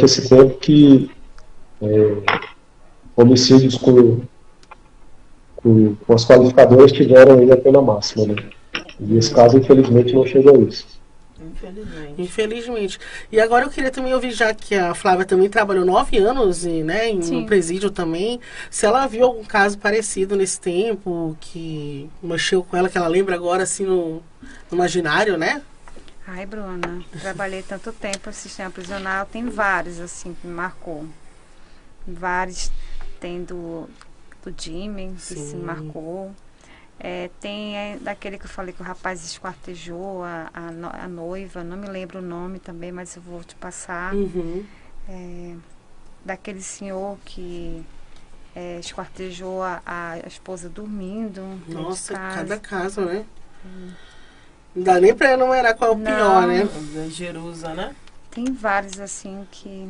esse tempo que homicídios com as qualificadoras tiveram aí a pena máxima, né? E esse caso, infelizmente, não chegou a isso. Infelizmente. E agora eu queria também ouvir, já que a Flávia também trabalhou 9 anos no presídio também, se ela viu algum caso parecido nesse tempo, que mexeu com ela, que ela lembra agora, assim, no imaginário, né? Ai, Bruna, trabalhei tanto tempo no sistema prisional, tem vários, assim, que me marcou. Vários, tem do Jimmy, que se marcou. Tem daquele que eu falei que o rapaz esquartejou a noiva, não me lembro o nome também, mas eu vou te passar. Daquele senhor que esquartejou a esposa dormindo. Nossa, cada caso, né? Não dá nem pra enumerar qual é o pior, né? Da Jerusa, né? Tem vários assim que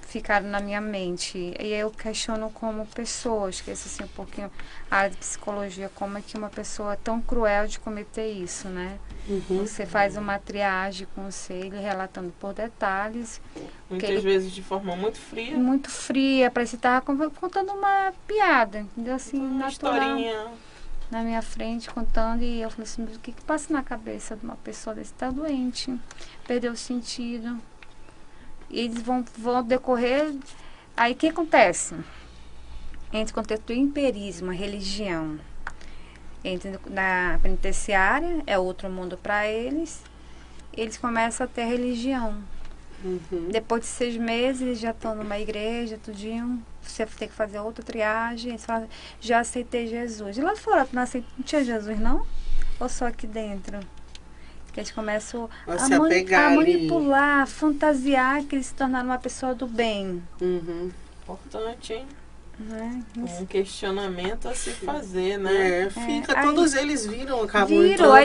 ficaram na minha mente. E eu questiono como pessoa, esqueço assim um pouquinho a área de psicologia, como é que uma pessoa tão cruel de cometer isso, né? Você faz uma triagem com ele, relatando por detalhes. Muitas vezes de forma muito fria. Muito fria, parece que estava contando uma piada, entendeu? Assim, uma natural, historinha na minha frente, contando, e eu falei assim, o que passa na cabeça de uma pessoa desse? Está doente, perdeu o sentido. E eles vão decorrer. Aí o que acontece? Entre o contexto do empirismo, a religião, entre na penitenciária, é outro mundo para eles começam a ter religião. Depois de 6 meses, eles já estão numa igreja, tudinho. Você tem que fazer outra triagem. Eles falam, já aceitei Jesus. E lá fora, tu não tinha Jesus, não? Ou só aqui dentro? Que eles começam a manipular, a fantasiar que eles se tornaram uma pessoa do bem. Importante, hein? Um questionamento a se fazer, né? Todos eles acabam entrando.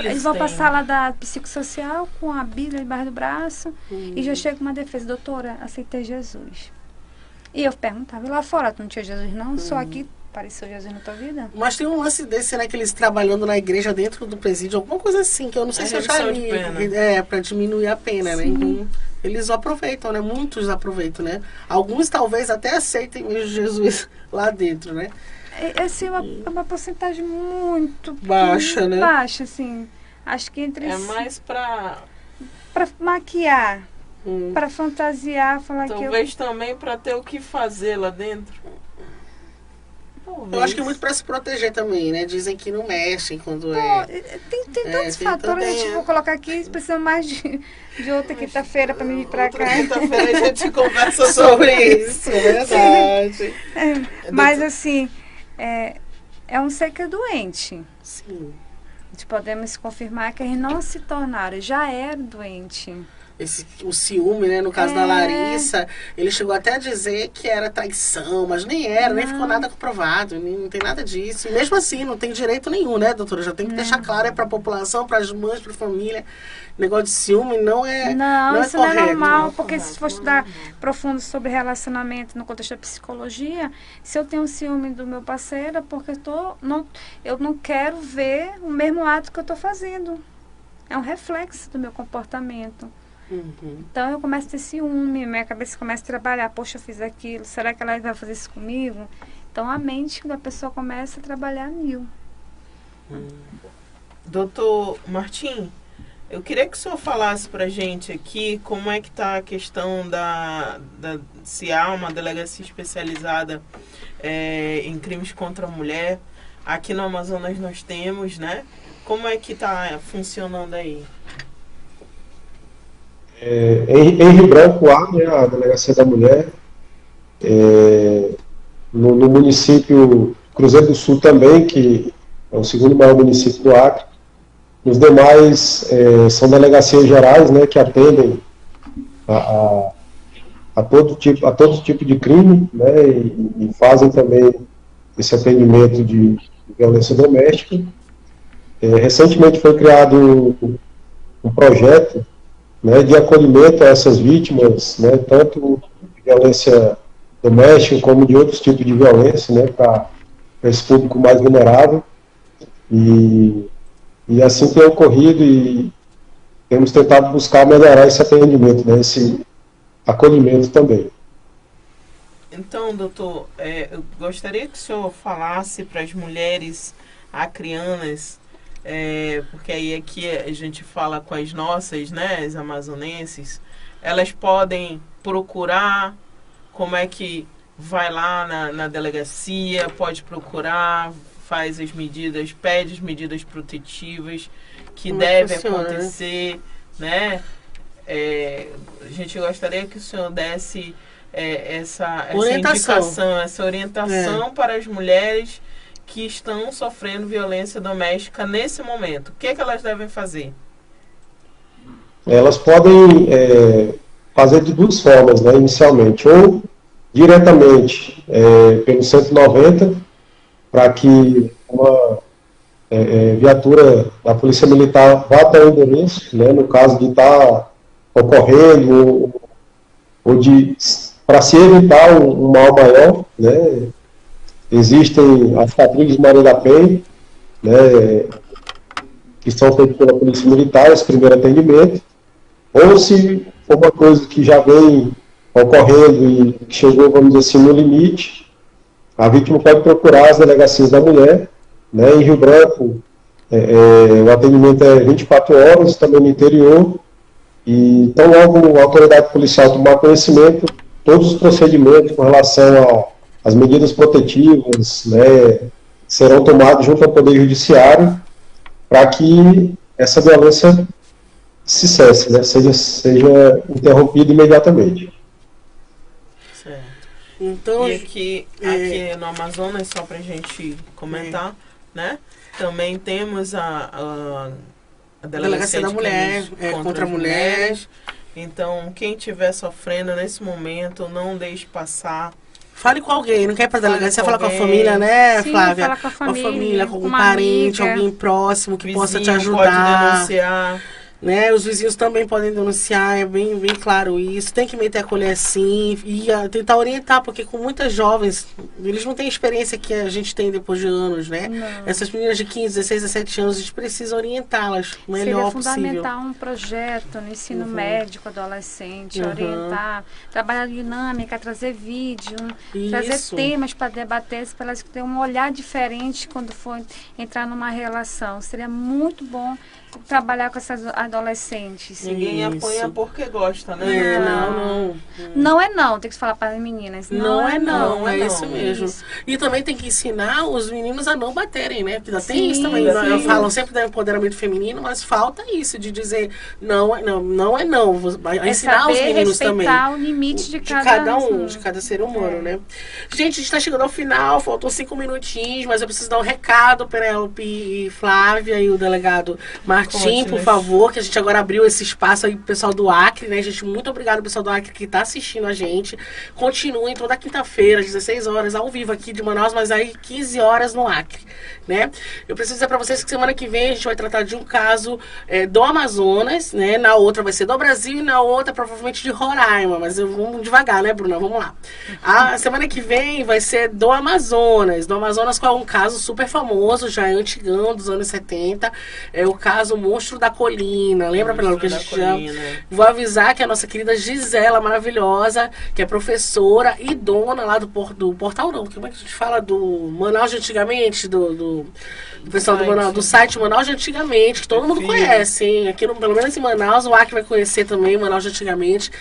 Eles vão para a sala da psicossocial com a Bíblia embaixo do braço e já chega uma defesa, doutora, aceitei Jesus. E eu perguntava, e lá fora, tu não tinha Jesus não? Só aqui apareceu Jesus na tua vida? Mas tem um lance desse, né, que eles trabalhando na igreja dentro do presídio, alguma coisa assim, que eu não sei se eu já li. Para diminuir a pena, né? Então, eles aproveitam, né? Muitos aproveitam, né? Alguns talvez até aceitem mesmo Jesus lá dentro, né? Assim, uma porcentagem muito baixa, né? Baixa, assim. Acho que entre mais para para maquiar, para fantasiar, falar que Talvez também para ter o que fazer lá dentro. Talvez. Eu acho que muito para se proteger também, né? Dizem que não mexem quando Tem tantos fatores, a gente vou colocar aqui, precisa mais de outra quinta-feira para mim vir para cá. Quinta-feira a gente conversa sobre isso, é verdade. Mas assim, é um ser que é doente. Sim. Podemos confirmar que eles não se tornaram, já era doente. O ciúme, né? No caso da Larissa, ele chegou até a dizer que era traição, mas nem era, nem ficou nada comprovado, não tem nada disso. E mesmo assim, não tem direito nenhum, né, doutora? Já tem que deixar claro para a população, para as mães, para a família. Negócio de ciúme não é isso correto, não é normal, porque se for estudar profundo sobre relacionamento no contexto da psicologia, se eu tenho ciúme do meu parceiro, é porque eu não quero ver o mesmo ato que eu estou fazendo. É um reflexo do meu comportamento. Então eu começo a ter ciúme, minha cabeça começa a trabalhar, poxa, eu fiz aquilo, será que ela vai fazer isso comigo? Então a mente da pessoa começa a trabalhar mil. Doutor Martim, eu queria que o senhor falasse pra gente aqui como é que tá a questão se há uma delegacia especializada em crimes contra a mulher. Aqui no Amazonas nós temos, né? Como é que tá funcionando aí? Em Rio Branco há, né, a Delegacia da Mulher, no município Cruzeiro do Sul também, que é o segundo maior município do Acre. Os demais são delegacias gerais, né, que atendem a todo tipo de crime, né, e fazem também esse atendimento de violência doméstica. Recentemente foi criado um projeto, né, de acolhimento a essas vítimas, né, tanto de violência doméstica como de outros tipos de violência, né, para esse público mais vulnerável. E assim tem ocorrido e temos tentado buscar melhorar esse atendimento, né, esse acolhimento também. Então, doutor, eu gostaria que o senhor falasse para as mulheres acreanas, porque aí aqui a gente fala com as nossas, né, as amazonenses, elas podem procurar, como é que vai lá na delegacia, pode procurar, faz as medidas, pede as medidas protetivas que devem acontecer, né? A gente gostaria que o senhor desse essa indicação, essa orientação para as mulheres que estão sofrendo violência doméstica nesse momento. O que elas devem fazer? Elas podem fazer de duas formas, né, inicialmente, ou diretamente pelo 190, para que uma viatura da Polícia Militar vá até o endereço, né, no caso de estar ocorrendo, ou para se evitar um mal maior, né. Existem as patrulhas Maria da Penha, né, que são feitas pela Polícia Militar, esse primeiro atendimento, ou se for uma coisa que já vem ocorrendo e chegou, vamos dizer assim, no limite, a vítima pode procurar as delegacias da mulher, né, em Rio Branco, o atendimento é 24 horas, também no interior, e então logo a autoridade policial tomar conhecimento, todos os procedimentos com relação às medidas protetivas, né, serão tomados junto ao Poder Judiciário para que essa violência se cesse, né, seja interrompida imediatamente. Certo. Então, e aqui no Amazonas, só para a gente comentar, né, também temos a Delegacia da Mulher contra mulheres. Então, quem estiver sofrendo nesse momento, não deixe passar. Fale com alguém, não quer ir pra delegacia, fala com a família, né, Sim, Flávia? fala com a família, com um parente, amiga, alguém próximo que vizinho possa te ajudar. Pode denunciar. Né, os vizinhos também podem denunciar, é bem claro isso. Tem que meter a colher sim e tentar orientar, porque com muitas jovens, eles não têm a experiência que a gente tem depois de anos, né? Não. Essas meninas de 15, 16, 17 anos, a gente precisa orientá-las o melhor possível. Seria fundamental um projeto no ensino médico, adolescente, orientar, trabalhar dinâmica, trazer vídeo, trazer temas para debater, para elas terem um olhar diferente quando for entrar numa relação. Seria muito bom trabalhar com as adolescentes. Ninguém apanha porque gosta, né? Não é não, tem que falar para as meninas. Não é não. É isso mesmo. Isso. E também tem que ensinar os meninos a não baterem, né? Porque Sim, tem isso também. sim. Falam sempre do empoderamento feminino, mas falta isso, de dizer não é não. Vai ensinar os meninos também. Respeitar o limite de cada um. De cada ser humano, né? Gente, a gente está chegando ao final, faltam 5 minutinhos, mas eu preciso dar um recado, Penélope e Flávia e o delegado Martim, por favor, que a gente agora abriu esse espaço aí pro pessoal do Acre, né, gente? Muito obrigado, pessoal do Acre, que está assistindo a gente. Continuem toda quinta-feira, às 16 horas, ao vivo aqui de Manaus, mas aí 15 horas no Acre, né? Eu preciso dizer para vocês que semana que vem a gente vai tratar de um caso do Amazonas, né? Na outra vai ser do Brasil e na outra provavelmente de Roraima, mas vamos devagar, né, Bruna? Vamos lá. A semana que vem vai ser do Amazonas. Do Amazonas, qual é um caso super famoso, já é antigão, dos anos 70. É o caso Monstro da Colina. Lembra, Penélope, que a gente já... Vou avisar que a nossa querida Gisela, maravilhosa, que é professora e dona lá do portal, não, como é que a gente fala? Do Manaus de antigamente, do pessoal do Manaus, do site Manaus de antigamente, que todo mundo conhece, hein? Aqui, pelo menos em Manaus, o Acre vai conhecer também Manaus de antigamente.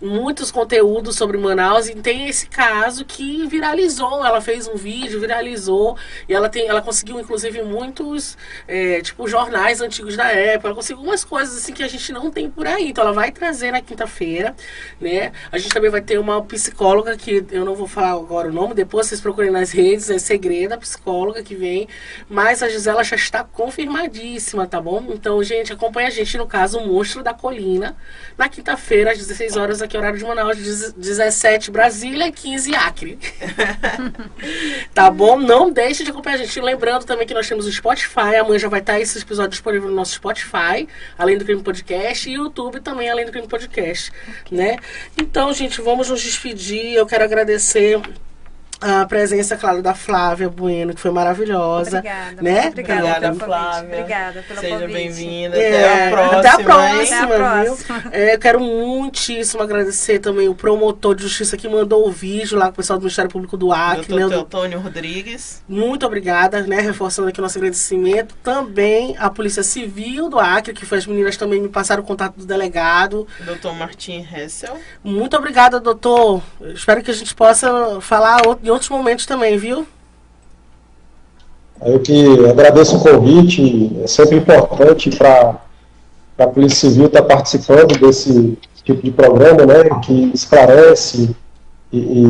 Muitos conteúdos sobre Manaus, e tem esse caso que viralizou. Ela fez um vídeo, viralizou, e ela conseguiu inclusive muitos jornais antigos da época. Ela conseguiu umas coisas assim que a gente não tem por aí. Então ela vai trazer na quinta-feira, né? A gente também vai ter uma psicóloga, que eu não vou falar agora o nome, depois vocês procurem nas redes, é segredo, a psicóloga que vem, mas a Gisela já está confirmadíssima, tá bom? Então, gente, acompanha a gente no caso O Monstro da Colina, na quinta-feira às 16 horas aqui, horário de Manaus, 17 Brasília, 15 Acre. Tá bom? Não deixe de acompanhar a gente. Lembrando também que nós temos o Spotify. Amanhã já vai estar esse episódio disponível no nosso Spotify, Além do Crime Podcast, e YouTube também, Além do Crime Podcast, né? Então, gente, vamos nos despedir. Eu quero agradecer a presença, claro, da Flávia Bueno, que foi maravilhosa. Obrigada. Né? Obrigada, Flávia. Obrigada pelo Seja convite. bem-vinda. Até a próxima. Até a próxima, viu? próxima. Eu quero muitíssimo agradecer também o promotor de justiça que mandou o vídeo lá com o pessoal do Ministério Público do Acre. Doutor Teotônio Rodrigues. Muito obrigada, né? Reforçando aqui o nosso agradecimento. Também a Polícia Civil do Acre, que foi as meninas também me passaram o contato do delegado. Doutor Martim Hessel. Muito obrigada, doutor. Eu espero que a gente possa falar em outros momentos também, viu? Eu que agradeço o convite. É sempre importante para a Polícia Civil estar participando desse tipo de programa, né, que esclarece e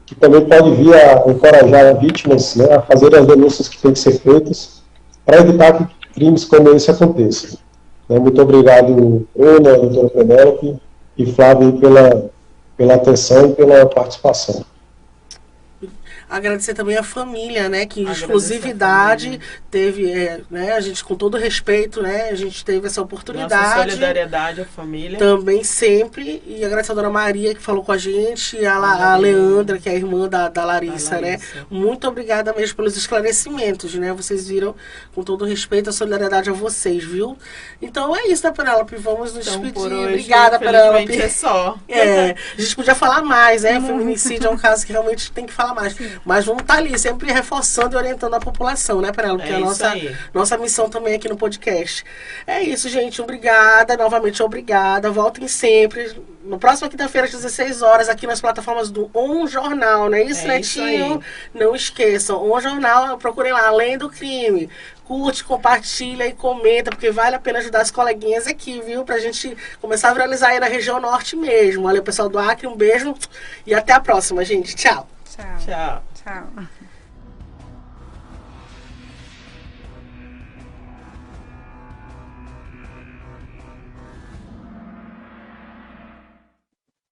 que também pode vir a encorajar vítimas, né, a fazer as denúncias que têm que ser feitas para evitar que crimes como esse aconteçam. Muito obrigado, Bruna, doutora Penélope e Flávio pela atenção e pela participação. Agradecer também a família, né, que em exclusividade teve, né, a gente com todo respeito, né, a gente teve essa oportunidade. Nossa solidariedade à família. Também sempre, e agradecer a dona Maria que falou com a gente, a Leandra, que é a irmã da Larissa, né. Muito obrigada mesmo pelos esclarecimentos, né, vocês viram com todo respeito, a solidariedade a vocês, viu? Então é isso, né, Penélope? Vamos nos despedir. Por hoje, obrigada, Penélope. É só. A gente podia falar mais, né? O feminicídio é um caso que realmente tem que falar mais. Mas vamos estar ali, sempre reforçando e orientando a população, né, Penélope? Que é a nossa missão também aqui no podcast. É isso, gente. Obrigada. Novamente, obrigada. Voltem sempre. No próximo quinta-feira, às 16 horas, aqui nas plataformas do On Jornal, não é isso, Netinho? Não esqueçam. On Jornal, procurem lá, Além do Crime. Curte, compartilha e comenta, porque vale a pena ajudar as coleguinhas aqui, viu? Pra gente começar a viralizar aí na região norte mesmo. Valeu, pessoal do Acre. Um beijo e até a próxima, gente. Tchau. Tchau. Tchau. Tchau.